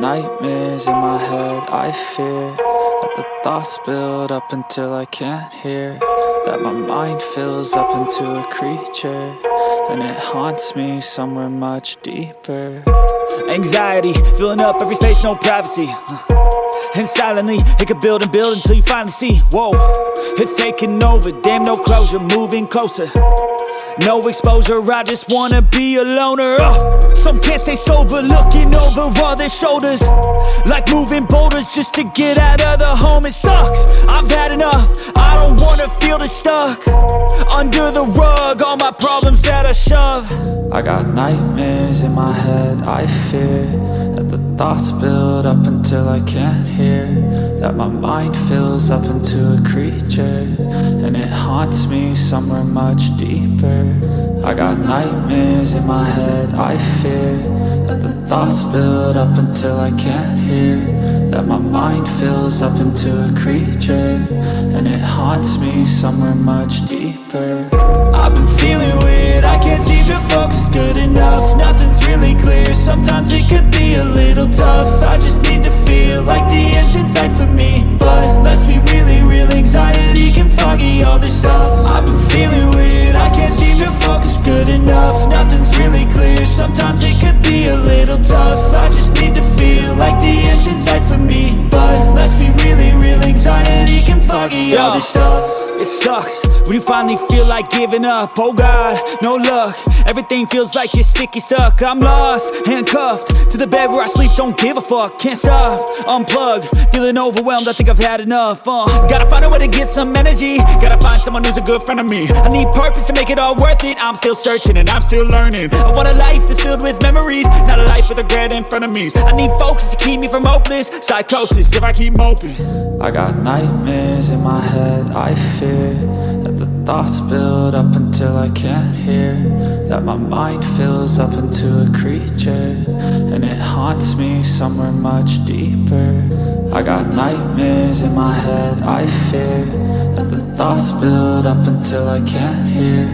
nightmares in my head, I fear that the thoughts build up until I can't hear, that my mind fills up into a creature, and it haunts me somewhere much deeper. Anxiety, filling up every space, no privacy. And silently, it could build and build until you finally see, whoa, it's taking over, damn no closure, moving closer. No exposure, I just wanna be a loner. Some can't stay sober, looking over all their shoulders, like moving boulders just to get out of the home. It sucks, I've had enough, I don't wanna feel the stuck under the rug, all my problems that I shove. I got nightmares in my head, I fear that the thoughts build up until I can't hear, that my mind fills up into a creature, and it haunts me somewhere much deeper. I got nightmares in my head, I fear that the thoughts build up until I can't hear, that my mind fills up into a creature, and it haunts me somewhere much deeper. I've been feeling weird, I can't seem to focus good enough. Nothing's really clear, sometimes it could be a little tough. I just need to feel like the end's in sight for me, but let's be really real, anxiety can foggy all this stuff. I've been feeling weird, I can't seem to focus good enough. Nothing's really clear, sometimes it could be a little tough. I just need to feel like the end's in sight for me, but let's be really real, anxiety can foggy all this stuff. It sucks when you finally feel like giving up. Oh God, no luck, everything feels like you're sticky stuck. I'm lost, handcuffed to the bed where I sleep, don't give a fuck. Can't stop, unplug, feeling overwhelmed, I think I've had enough. Gotta find a way to get some energy, gotta find someone who's a good friend of me. I need purpose to make it all worth it, I'm still searching and I'm still learning. I want a life that's filled with memories, not a life with regret and frenemies. I need focus to keep me from hopeless psychosis if I keep moping. I got nightmares in my head, I fear that the thoughts build up until I can't hear, that my mind fills up into a creature, and it haunts me somewhere much deeper. I got nightmares in my head, I fear that the thoughts build up until I can't hear,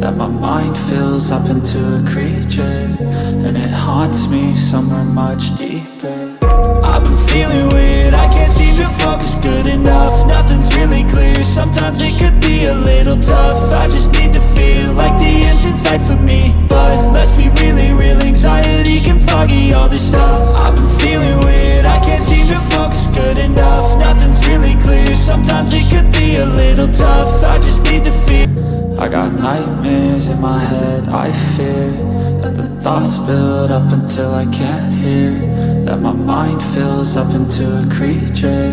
that my mind fills up into a creature, and it haunts me somewhere much deeper. I've been feeling weird, I can't seem to focus good enough. Nothing's really clear, sometimes it could be a little tough. I just need to feel like the end's in sight for me, but let's be really real, anxiety can foggy all this stuff. I've been feeling weird, I can't seem to focus good enough. Nothing's really clear, sometimes it could be a little tough. I just need to feel. I got nightmares in my head, I fear that the thoughts build up until I can't hear, that my mind fills up into a creature,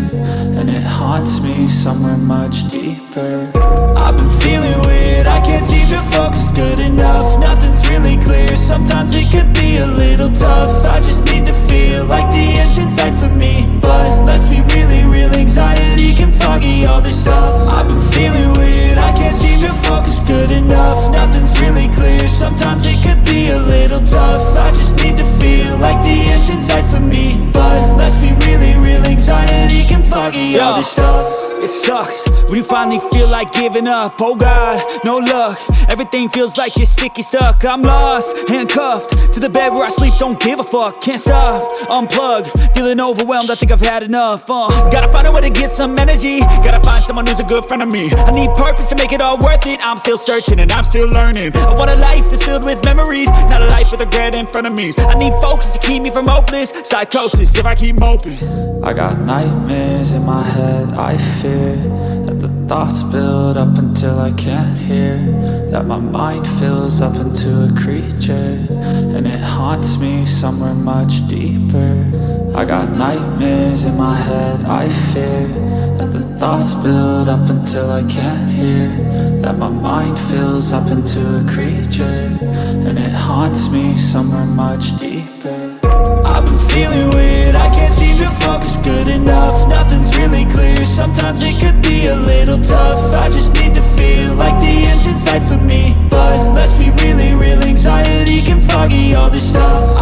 and it haunts me somewhere much deeper. I've been feeling weird, I can't seem to focus good enough. Nothing's really clear, sometimes it could be a little tough. I just need to feel like the end's in sight for me, but let's be really real, anxiety can foggy all this stuff. I've been feeling weird, I can't seem to focus good enough. Nothing's really clear, sometimes it could be a little tough. I just need to feel like the end's in sight for me, but let's be really real, anxiety can foggy all this stuff. It sucks when you finally feel like giving up. Oh God, no luck, everything feels like you're sticky stuck. I'm lost, handcuffed to the bed where I sleep, don't give a fuck. Can't stop, unplug, feeling overwhelmed, I think I've had enough. Gotta find a way to get some energy, gotta find someone who's a good friend of me. I need purpose to make it all worth it, I'm still searching and I'm still learning. I want a life that's filled with memories, not a life with regret and frenemies. I need focus to keep me from hopeless psychosis if I keep moping. I got nightmares in my head, I fear that the thoughts build up until I can't hear, that my mind fills up into a creature, and it haunts me somewhere much deeper. I got nightmares in my head, I fear that the thoughts build up until I can't hear, that my mind fills up into a creature, and it haunts me somewhere much deeper. I've been feeling weird, I can't seem to focus good enough. Nothing's really clear, sometimes it could be a little tough. I just need to feel like the end's in sight for me, but let's be really real, anxiety can foggy all this stuff.